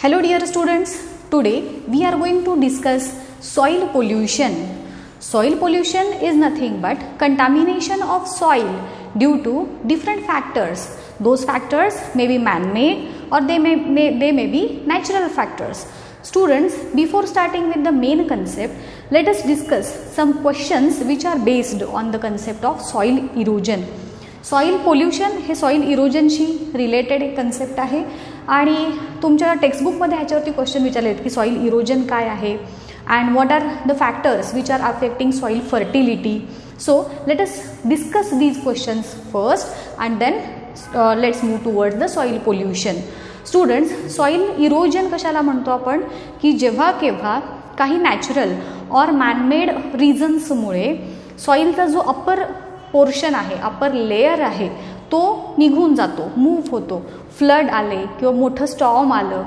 Hello dear students, today we are going to discuss soil pollution. Soil pollution is nothing but contamination of soil due to different factors. Those factors may be man-made or they may be natural factors. Students, before starting with the main concept, let us discuss some questions which are based on the concept of soil erosion. Soil pollution हे soil इरोजनशी related एक concept आहे आणि तुमच्या टेक्स्टबुकमध्ये ह्याच्यावरती question विचारले आहेत की soil erosion काय आहे and what are the factors which are affecting soil fertility. So let us discuss these questions first and then let's move towards the soil pollution. Students, soil erosion कशाला म्हणतो आपण की जेव्हा केव्हा काही नॅचरल ऑर मॅनमेड रिझन्समुळे सॉइलचा जो अप्पर पोर्शन आहे, अप्पर लेयर आहे, तो निघून जातो, मूव्ह होतो. फ्लड आले किंवा मोठं स्टॉर्म आलं,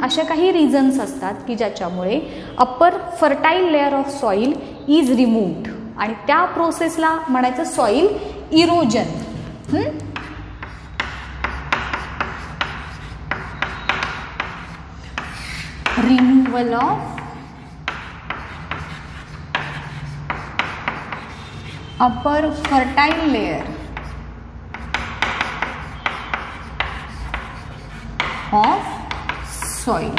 अशा काही रिझन्स असतात की ज्याच्यामुळे upper fertile layer of soil is removed आणि त्या प्रोसेसला म्हणायचं soil erosion. Removal of upper fertile layer of soil.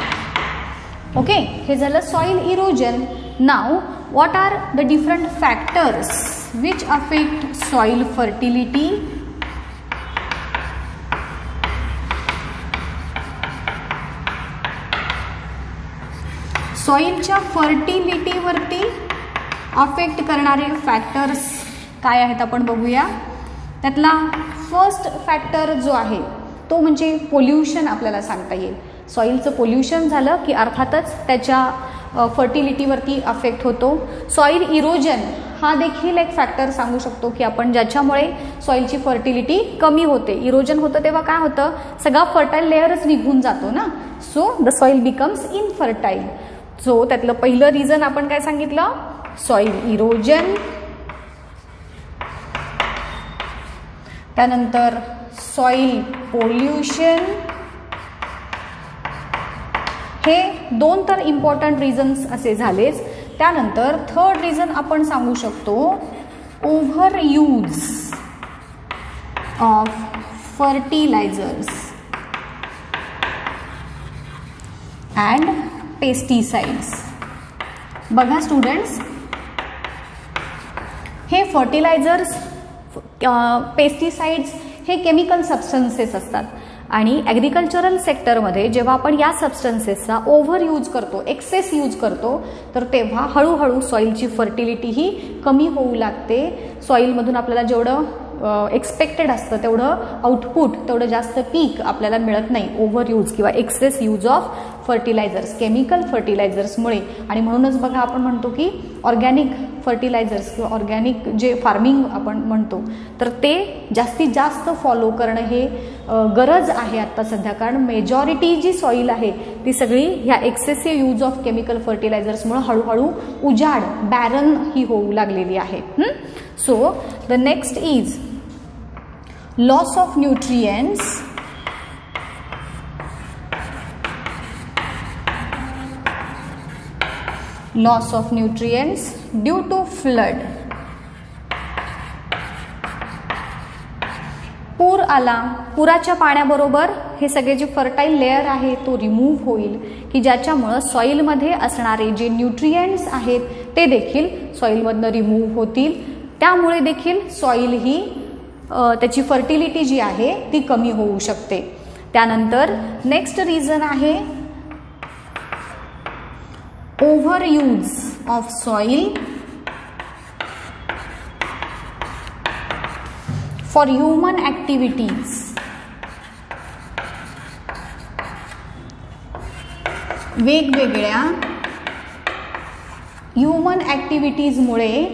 Okay, हे झालं soil erosion. Now what are the different factors which affect soil fertility? सॉइलच्या फर्टिलिटी वरती अफेक्ट करणारे factors काय आहेत आपण बघूया. त्यातला फर्स्ट फॅक्टर जो आहे तो म्हणजे पोल्युशन आपल्याला सांगता येईल. सॉइलचं पोल्युशन झालं की अर्थातच त्याच्या फर्टिलिटीवरती अफेक्ट होतो. सॉइल इरोजन हा देखील एक फॅक्टर सांगू शकतो की आपण ज्याच्यामुळे सॉइलची फर्टिलिटी कमी होते. इरोजन होतं तेव्हा काय होतं, सगळा फर्टाईल लेअरच निघून जातो ना, so the soil becomes infertile. So त्यातलं पहिलं रिझन आपण काय सांगितलं, सॉइल इरोजन. त्यानंतर सॉइल पोल्युशन. हे दोन तर इम्पॉर्टंट रिझन्स असे झालेच. त्यानंतर थर्ड रिझन आपण सांगू शकतो over use of fertilisers and pesticides. बघा स्टुडंट्स, हे फर्टिलायझर्स पेस्टिसाइड्स हे केमिकल सबस्टन्सेस असतात आणि ॲग्रिकल्चरल सेक्टरमध्ये जेव्हा आपण या सबस्टन्सेसचा ओव्हर यूज करतो, एक्सेस यूज करतो, तर तेव्हा हळूहळू सॉइलची फर्टिलिटी ही कमी होऊ लागते. सॉइलमधून आपल्याला जेवढं एक्सपेक्टेड असतं तेवढं आउटपुट, तेवढं जास्त पीक आपल्याला मिळत नाही ओव्हर यूज किंवा excess use of fertilizers, chemical फर्टिलायझर्समुळे. आणि म्हणूनच बघा आपण म्हणतो की ऑर्गॅनिक फर्टिलायझर्स किंवा ऑर्गॅनिक जे फार्मिंग आपण म्हणतो तर ते जास्तीत जास्त फॉलो करणं हे गरज आहे आत्ता सध्या. कारण मेजॉरिटी जी सॉईल आहे ती सगळी ह्या एक्सेसिव्ह यूज ऑफ केमिकल फर्टिलायझर्समुळे हळूहळू उजाड, बॅरन ही होऊ लागलेली आहे. So the next is loss of nutrients. Loss of nutrients due to flood. पूर आला, पुराच्या पाण्याबरोबर हे सगळे जे फर्टाईल लेअर आहे तो रिमूव्ह होईल की ज्याच्यामुळं सॉइलमध्ये असणारे जे न्यूट्रिएंट्स आहेत ते देखील सॉइलमधनं रिमूव्ह होतील. त्यामुळे देखील सॉइल ही त्याची फर्टिलिटी जी आहे ती कमी होऊ शकते. त्यानंतर नेक्स्ट रिझन आहे over use of soil for human activities. वेगवेगळ्या ह्युमन ॲक्टिव्हिटीजमुळे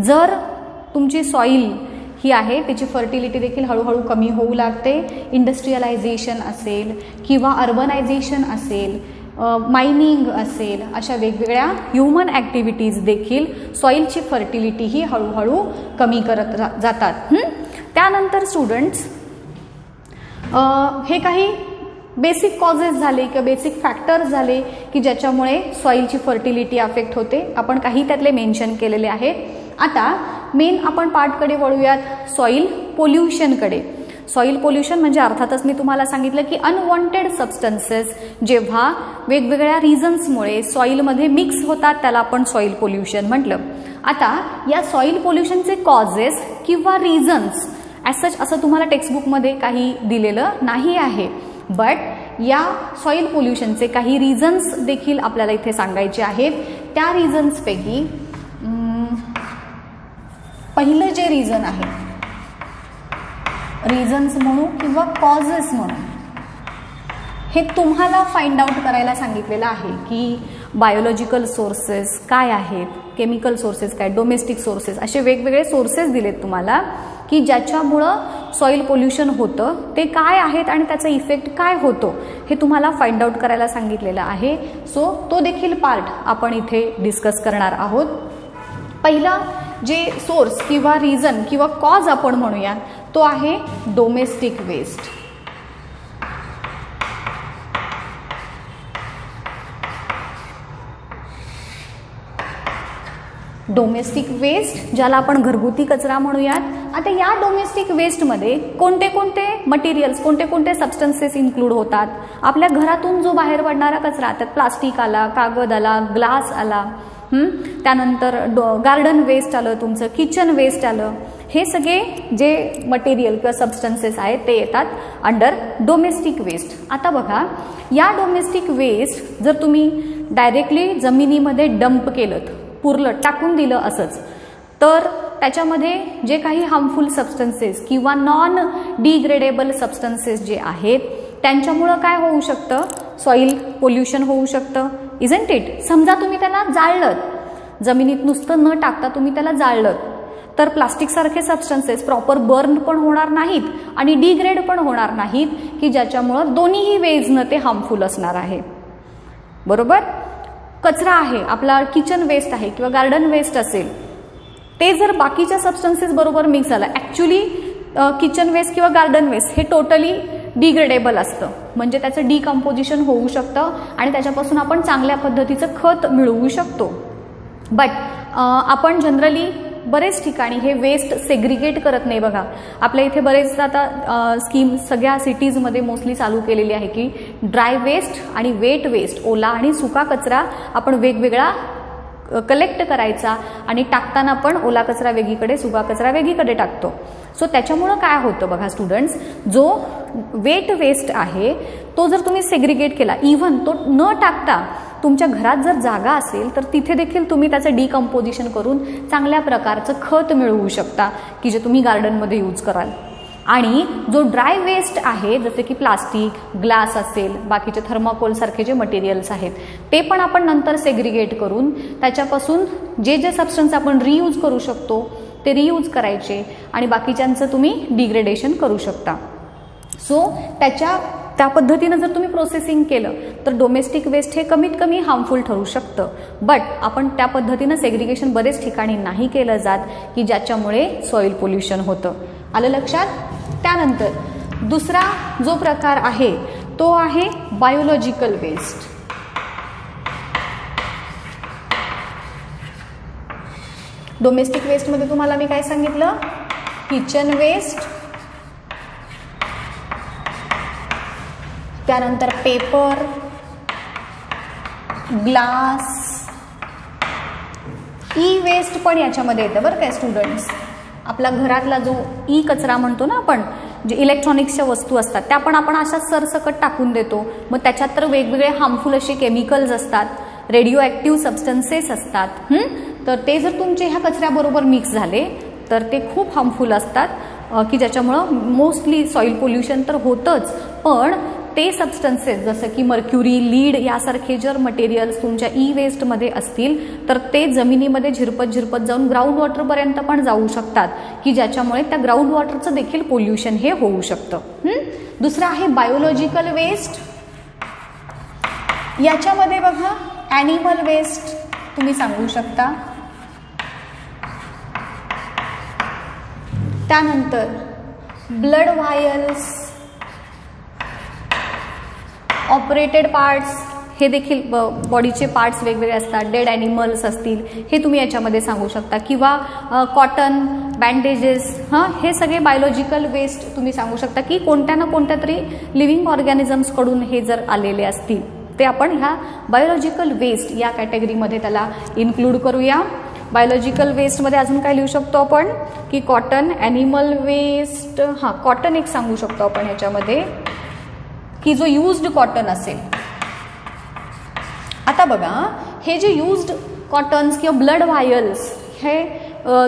जर तुमची सॉइल ही आहे त्याची फर्टिलिटी देखील हळूहळू कमी होऊ लागते. इंडस्ट्रियलायझेशन असेल किंवा अर्बनायझेशन असेल, मायनिंग असेल, अशा वेगवेगळ्या ह्युमन ॲक्टिव्हिटीज देखील सॉइलची फर्टिलिटी ही हळूहळू कमी करत जातात. त्यानंतर स्टुडंट्स हे काही बेसिक कॉजेस झाले किंवा बेसिक फॅक्टर्स झाले की ज्याच्यामुळे सॉईलची फर्टिलिटी अफेक्ट होते. आपण काही त्यातले मेन्शन केलेले आहेत. आता मेन आपण पार्टकडे वळूयात, सॉईल पोल्युशनकडे. सॉईल पोल्युशन म्हणजे अर्थातच मी तुम्हाला सांगितलं की अनवॉन्टेड सबस्टन्सेस जेव्हा वेगवेगळ्या रिझन्समुळे सॉईलमध्ये मिक्स होतात त्याला आपण सॉईल पोल्युशन म्हटलं. आता या सॉईल पोल्युशनचे कॉजेस किंवा रिझन्स ॲज सच असं तुम्हाला टेक्स्टबुकमध्ये काही दिलेलं नाही आहे, बट या सॉईल पोल्युशनचे काही रिझन्स देखील आपल्याला इथे सांगायचे आहेत. त्या रिझन्सपैकी पहिलं जे रिझन आहे, रिझन्स म्हणू किंवा कॉजेस म्हणू, हे तुम्हाला फाइंड आउट करायला सांगितलेलं आहे की बायोलॉजिकल सोर्सेस काय आहेत, केमिकल सोर्सेस काय, डोमेस्टिक सोर्सेस, असे वेगवेगळे सोर्सेस दिलेत तुम्हाला की ज्याच्यामुळं सॉईल पोल्युशन होतं, ते काय आहेत आणि त्याचा इफेक्ट काय होतो हे तुम्हाला फाइंड आउट करायला सांगितलेलं आहे. सो तो देखील पार्ट आपण इथे डिस्कस करणार आहोत. पहिला जे सोर्स किंवा रिझन किंवा कॉज आपण म्हणूया तो आहे डोमेस्टिक वेस्ट. डोमेस्टिक वेस्ट ज्याला आपण घरगुती कचरा म्हणूयात. आता या डोमेस्टिक वेस्टमध्ये कोणते कोणते मटेरियल्स, कोणते कोणते सबस्टन्सेस इन्क्लूड होतात. आपल्या घरातून जो बाहेर पडणारा कचरा, त्यात प्लास्टिक आला, कागद आला, ग्लास आला, त्यानंतर गार्डन वेस्ट आलं, तुमचं किचन वेस्ट आलं, हे सगळे जे मटेरियल किंवा सबस्टन्सेस आहेत ते येतात अंडर डोमेस्टिक वेस्ट. आता बघा, या डोमेस्टिक वेस्ट जर तुम्ही डायरेक्टली जमिनीमध्ये डंप केलं, पुरलं, टाकून दिलं असंच, तर त्याच्यामध्ये जे काही हार्मफुल सबस्टन्सेस किंवा नॉन डिग्रेडेबल सबस्टन्सेस जे आहेत त्यांच्यामुळं काय होऊ शकतं, सॉईल पोल्युशन होऊ शकतं. Isn't it? समजा तुम्ही त्याला जाळलं, जमिनीत नुसतं न टाकता तुम्ही त्याला जाळलं, तर प्लास्टिक सारखे सबस्टन्सेस प्रॉपर बर्न पण होणार नाहीत आणि डिग्रेड पण होणार नाहीत की ज्याच्यामुळं दोन्हीही वेजनं ते हार्मफुल असणार आहे. बरोबर? कचरा आहे आपला, किचन वेस्ट आहे किंवा गार्डन वेस्ट असेल, ते जर बाकीच्या सबस्टन्सेस बरोबर मिक्स झालं, ॲक्च्युली किचन वेस्ट किंवा गार्डन वेस्ट हे टोटली डिग्रेडेबल असतं, म्हणजे त्याचं डिकम्पोजिशन होऊ शकतं आणि त्याच्यापासून आपण चांगल्या पद्धतीचं खत मिळवू शकतो. बट आपण जनरली बरेच ठिकाणी हे वेस्ट सेग्रिगेट करत नाही. बघा, आपल्या इथे बरेच आता स्कीम सगळ्या सिटीजमध्ये मोस्टली चालू केलेली आहे की ड्राय वेस्ट आणि वेट वेस्ट, ओला आणि सुका कचरा आपण वेगवेगळा कलेक्ट करायचा आणि टाकताना पण ओला कचरा वेगळीकडे, सुका कचरा वेगळीकडे टाकतो. सो त्याच्यामुळं काय होतं बघा स्टुडंट्स, जो वेट वेस्ट आहे तो जर तुम्ही सेग्रिगेट केला, इव्हन तो न टाकता तुमच्या घरात जर जागा असेल तर तिथे देखील तुम्ही त्याचं डिकम्पोजिशन करून चांगल्या प्रकारचं खत मिळवू शकता की जे तुम्ही गार्डनमध्ये यूज कराल. आणि जो ड्राय वेस्ट आहे, जसे की प्लास्टिक, ग्लास असेल, बाकीचे थर्माकोल सारखे जे मटेरियल्स आहेत, ते पण आपण नंतर सेग्रिगेट करून त्याच्यापासून जे जे सबस्टन्स आपण रियूज करू शकतो ते रियूज करायचे आणि बाकीच्यांचं तुम्ही डिग्रेडेशन करू शकता. सो त्या पद्धतीनं जर तुम्ही प्रोसेसिंग केलं तर डोमेस्टिक वेस्ट हे कमीत कमी हार्मफुल ठरू शकतं. बट आपण त्या पद्धतीनं सेग्रिगेशन बरेच ठिकाणी नाही केलं जात की ज्याच्यामुळे सॉईल पोल्युशन होतं. आलं लक्षात? त्यानंतर दुसरा जो प्रकार आहे तो आहे बायोलॉजिकल वेस्ट. डोमेस्टिक वेस्टमध्ये तुम्हाला मी काय सांगितलं, किचन वेस्ट, त्यानंतर पेपर, ग्लास, ई वेस्ट पण याच्यामध्ये येतं बरं काय स्टुडंट्स. आपला घरातला जो ई कचरा म्हणतो ना आपण, जे इलेक्ट्रॉनिक्सच्या वस्तू असतात त्या पण आपण अशा सरसकट टाकून देतो. मग त्याच्यात तर वेगवेगळे हार्मफुल असे केमिकल्स असतात, रेडिओ ॲक्टिव्ह सबस्टन्सेस असतात. तर ते जर तुमचे ह्या कचऱ्याबरोबर मिक्स झाले तर ते खूप हार्मफुल असतात की ज्याच्यामुळं मोस्टली सॉईल पोल्युशन तर होतंच, पण ते सबस्टन्सेस जसं की मर्क्युरी, लीड यासारखे जर मटेरियल्स तुमच्या ई वेस्टमध्ये असतील तर ते जमिनीमध्ये झिरपत झिरपत जाऊन ग्राउंड वॉटरपर्यंत पण जाऊ शकतात की ज्याच्यामुळे त्या ग्राउंड वॉटरचं देखील पोल्युशन हे होऊ शकतं. दुसरं आहे बायोलॉजिकल वेस्ट. याच्यामध्ये बघा ॲनिमल वेस्ट तुम्ही सांगू शकता, त्यानंतर ब्लड व्हायल्स, ऑपरेटेड पार्ट्स, हे देखील बॉडीचे पार्ट्स वेगवेगळे असतात. डेड ॲनिमल्स असतील हे तुम्ही याच्यामध्ये सांगू शकता, किंवा कॉटन, बँडेजेस, हे सगळे बायोलॉजिकल वेस्ट तुम्ही सांगू शकता की कोणत्या ना कोणत्या तरी लिव्हिंग ऑर्गॅनिझम्सकडून हे जर आलेले असतील ते आपण ह्या बायोलॉजिकल वेस्ट या कॅटेगरीमध्ये त्याला इन्क्लूड करूया. बायोलॉजिकल वेस्टमध्ये अजून काय लिहू शकतो आपण की कॉटन, ॲनिमल वेस्ट, कॉटन एक सांगू शकतो आपण ह्याच्यामध्ये की जो यूज्ड कॉटन असेल. आता बघा, हे जे यूज्ड कॉटन्स किंवा ब्लड व्हायल्स हे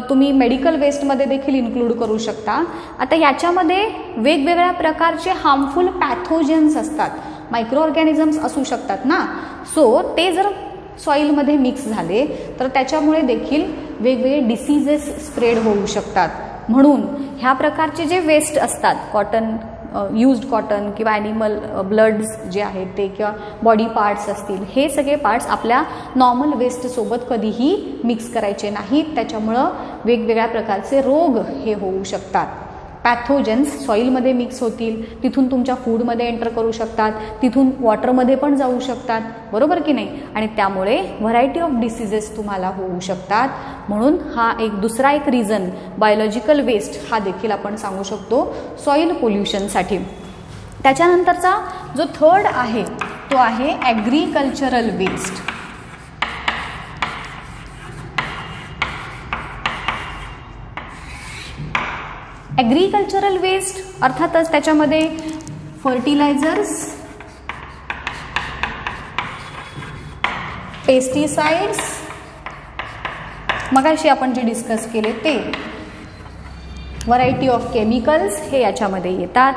तुम्ही मेडिकल वेस्टमध्ये देखील इन्क्लूड करू शकता. आता याच्यामध्ये वेगवेगळ्या प्रकारचे हार्मफुल पॅथोजन्स असतात, मायक्रो ऑर्गॅनिझम्स असू शकतात ना. सो ते जर सॉईलमध्ये मिक्स झाले तर त्याच्यामुळे देखील वेगवेगळे डिसीजेस स्प्रेड होऊ शकतात. म्हणून ह्या प्रकारचे जे वेस्ट असतात, कॉटन, यूज्ड कॉटन किंवा ॲनिमल ब्लड्स जे आहेत ते, किंवा बॉडी पार्ट्स असतील, हे सगळे पार्ट्स आपल्या नॉर्मल वेस्टसोबत कधीही मिक्स करायचे नाहीत. त्याच्यामुळं वेगवेगळ्या प्रकारचे रोग हे होऊ शकतात. पॅथोजन्स सॉईलमध्ये मिक्स होतील, तिथून तुमच्या फूडमध्ये एंटर करू शकतात, तिथून वॉटरमध्ये पण जाऊ शकतात, बरोबर की नाही. आणि त्यामुळे व्हरायटी ऑफ डिसीजेस तुम्हाला होऊ शकतात. म्हणून हा एक दुसरा एक रिझन बायोलॉजिकल वेस्ट हा देखील आपण सांगू शकतो सॉईल पोल्युशनसाठी. त्याच्यानंतरचा जो थर्ड आहे तो आहे ॲग्रिकल्चरल वेस्ट. ॲग्रिकल्चरल वेस्ट अर्थातच त्याच्यामध्ये फर्टिलायझर्स, पेस्टिसाइड्स, मगाशी आपण जे डिस्कस केले ते, व्हरायटी ऑफ केमिकल्स हे याच्यामध्ये येतात.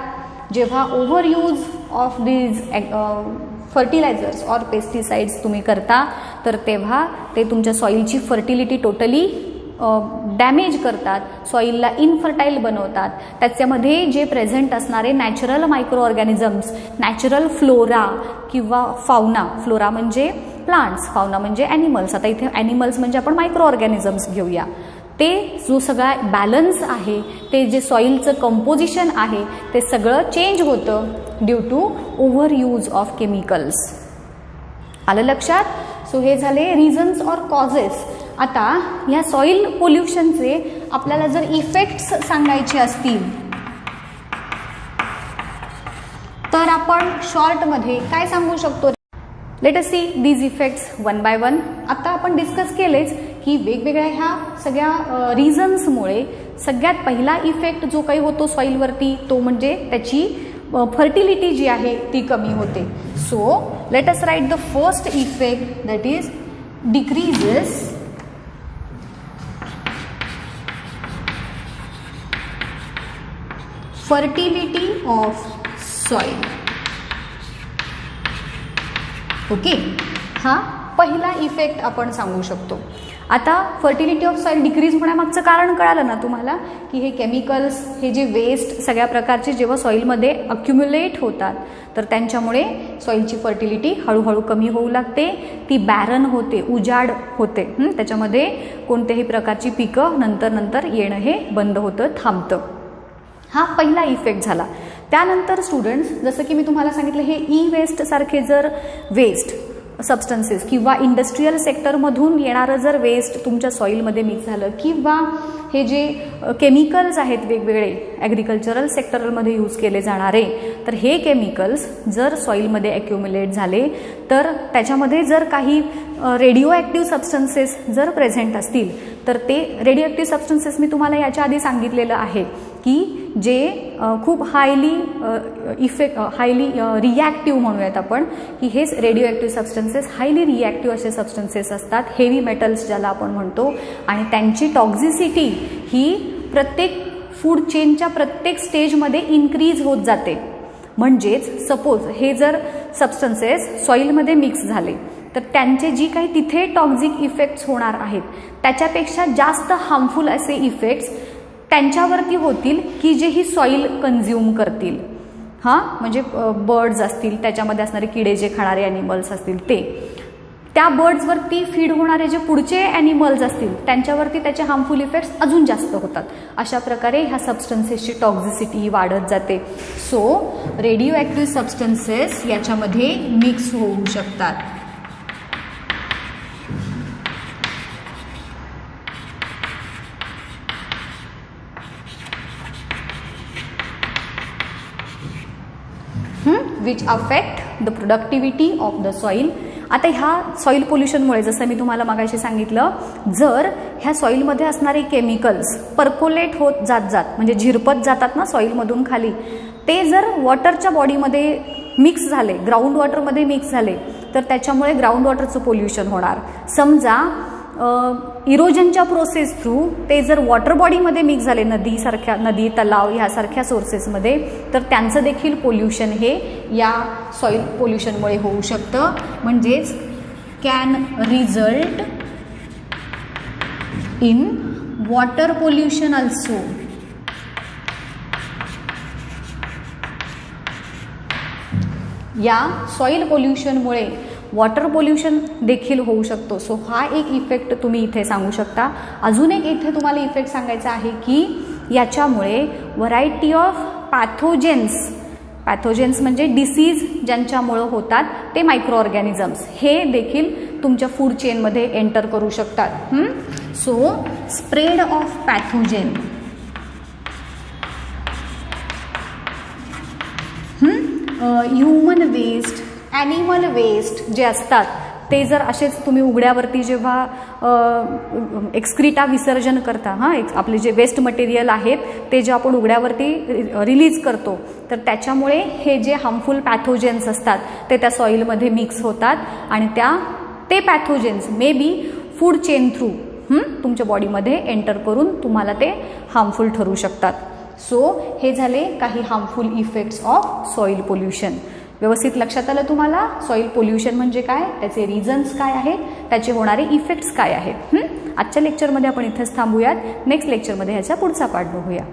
जेव्हा over use of these fertilisers और पेस्टिसाइड्स तुम्ही करता तर तेव्हा ते तुमच्या सॉईलची फर्टिलिटी टोटली डॅमेज करतात, सॉईलला इनफर्टाईल बनवतात. त्याच्यामध्ये जे प्रेझेंट असणारे natural micro organisms, natural flora किंवा फाउना, फ्लोरा म्हणजे प्लांट्स, फाउना म्हणजे ॲनिमल्स, आता इथे ॲनिमल्स म्हणजे आपण मायक्रो ऑर्गॅनिझम्स घेऊया, ते जो सगळा बॅलन्स आहे, ते जे सॉईलचं कंपोजिशन आहे ते सगळं चेंज होतं due to over use of chemicals. आलं लक्षात. सो हे झाले रिझन्स और कॉजेस. आता या सॉईल पोल्युशनचे आपल्याला जर इफेक्ट्स सांगायचे असतील तर आपण शॉर्टमध्ये काय सांगू शकतो. Let us see these effects one by one. आता आपण डिस्कस केलेच की वेगवेगळ्या ह्या सगळ्या रिझन्समुळे सगळ्यात पहिला इफेक्ट जो काही होतो सॉईलवरती तो म्हणजे त्याची फर्टिलिटी जी आहे ती कमी होते. So let us write the first effect, that is decreases fertility of soil. Okay, हा पहिला इफेक्ट आपण सांगू शकतो. आता फर्टिलिटी ऑफ सॉईल डिक्रीज होण्यामागचं कारण कळालं ना तुम्हाला की हे केमिकल्स, हे जे वेस्ट सगळ्या प्रकारचे जेव्हा सॉईलमध्ये अक्युम्युलेट होतात तर त्यांच्यामुळे सॉईलची फर्टिलिटी हळूहळू कमी होऊ लागते, ती बॅरन होते, उजाड होते. त्याच्यामध्ये कोणत्याही प्रकारची पिकं नंतर येणं हे बंद होतं, थांबतं. हा पहिला इफेक्ट झाला. त्यानंतर स्टुडंट्स, जसं की मी तुम्हाला सांगितलं, हे ई वेस्ट सारखे जर वेस्ट सबस्टन्सेस किंवा इंडस्ट्रियल सेक्टरमधून येणारं जर वेस्ट तुमच्या सॉईलमध्ये मिक्स झालं, किंवा हे जे केमिकल्स आहेत वेगवेगळे ॲग्रिकल्चरल सेक्टरमध्ये यूज केले जाणारे, तर हे केमिकल्स जर सॉईलमध्ये ॲक्युम्युलेट झाले तर त्याच्यामध्ये जर काही रेडिओ ॲक्टिव्ह सबस्टन्सेस जर प्रेझेंट असतील तर ते रेडिओ ॲक्टिव्ह सबस्टन्सेस मी तुम्हाला याच्या आधी सांगितलेलं आहे की जे खूप हायली रिॲक्टिव्ह म्हणूयात आपण, की हेच radio active substances highly reactive असे सबस्टन्सेस असतात, हेवी मेटल्स ज्याला आपण म्हणतो. आणि त्यांची टॉक्झिसिटी ही प्रत्येक फूड चेनच्या प्रत्येक स्टेजमध्ये इन्क्रीज होत जाते. म्हणजेच सपोज हे जर सबस्टन्सेस सॉईलमध्ये मिक्स झाले तर त्यांचे जी काही तिथे टॉक्झिक इफेक्ट्स होणार आहेत त्याच्यापेक्षा जास्त हार्मफुल असे इफेक्ट्स त्यांच्यावरती होतील की जे ही सॉईल कन्झ्युम करतील. म्हणजे बर्ड्स असतील, त्याच्यामध्ये असणारे किडे जे खाणारे ॲनिमल्स असतील ते. त्या बर्ड्सवरती फीड होणारे जे पुढचे ॲनिमल्स असतील त्यांच्यावरती त्याचे हार्मफुल इफेक्ट्स अजून जास्त होतात. अशा प्रकारे ह्या सबस्टन्सेसची टॉक्झिसिटी वाढत जाते. सो रेडिओ ॲक्टिव्ह सबस्टन्सेस याच्यामध्ये मिक्स होऊ शकतात. Which affect the productivity of the soil. आता ह्या सॉईल पोल्युशनमुळे जसं मी तुम्हाला मगाशी सांगितलं, जर ह्या सॉईलमध्ये असणारे केमिकल्स पर्कोलेट होत जात म्हणजे झिरपत जातात ना सॉईलमधून खाली, ते जर वॉटरच्या बॉडीमध्ये मिक्स झाले, ग्राउंड वॉटरमध्ये मिक्स झाले, तर त्याच्यामुळे ग्राउंड वॉटरचं पोल्युशन होणार. समजा इरोजनच्या प्रोसेस थ्रू ते जर वॉटर बॉडीमध्ये मिक्स झाले, नदी तलाव ह्यासारख्या सोर्सेसमध्ये, तर त्यांचं देखील पोल्युशन हे या सॉईल पोल्युशनमुळे होऊ शकतं. म्हणजेच can result in water pollution also. या सॉईल पोल्युशनमुळे वॉटर पोल्युशन देखील होऊ शकतो. सो हा एक इफेक्ट तुम्ही इथे सांगू शकता. अजून एक इथे तुम्हाला इफेक्ट सांगायचा आहे की याच्यामुळे व्हरायटी ऑफ पॅथोजेन्स म्हणजे डिसीज ज्यांच्यामुळं होतात ते मायक्रो ऑर्गॅनिझम्स, हे देखील तुमच्या फूड चेनमध्ये एंटर करू शकतात. So spread of pathogen, human waste, animal waste जे असतात ते जर असेच तुम्ही उघड्यावरती जेव्हा एक्सक्रीटा विसर्जन करता, आपले जे वेस्ट मटेरियल आहेत ते जे आपण उघड्यावरती रिलीज करतो, तर त्याच्यामुळे हे जे हार्मफुल पॅथोजेन्स असतात ते त्या सॉईलमध्ये मिक्स होतात आणि ते pathogens may be food chain through तुमच्या बॉडीमध्ये एंटर करून तुम्हाला ते हार्मफुल ठरू शकतात. सो हे झाले काही harmful effects of soil pollution. व्यवस्थित लक्षात आलं तुम्हाला सॉईल पोल्युशन म्हणजे काय, त्याचे रिझन्स काय आहेत, त्याचे होणारे इफेक्ट्स काय आहेत. आजच्या लेक्चरमध्ये आपण इथेच थांबूयात. नेक्स्ट लेक्चरमध्ये ह्याचा पुढचा पार्ट बघूया.